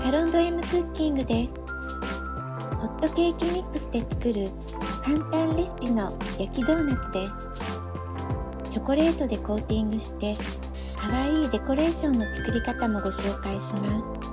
サロンド M クッキングです。ホットケーキミックスで作る簡単レシピの焼きドーナツです。チョコレートでコーティングして可愛いデコレーションの作り方もご紹介します。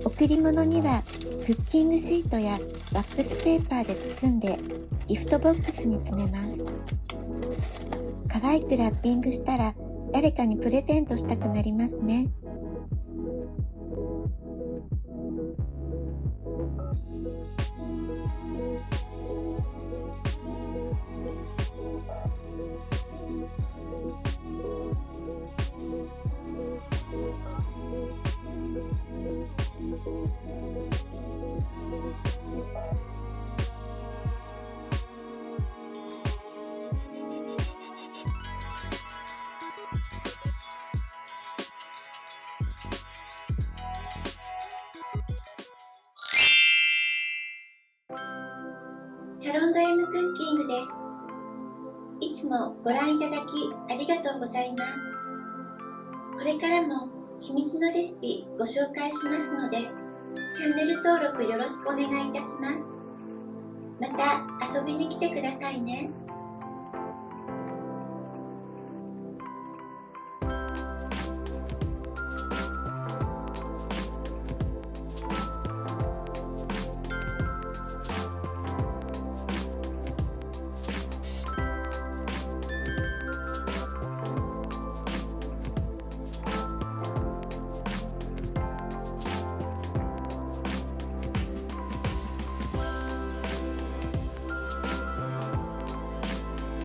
贈り物にはクッキングシートやワックスペーパーで包んでギフトボックスに詰めます。可愛くラッピングしたら誰かにプレゼントしたくなりますね。サロンド M クッキングです。いつもご覧いただきありがとうございます。これからも秘密のレシピご紹介しますので、チャンネル登録よろしくお願いいたします。また遊びに来てくださいね。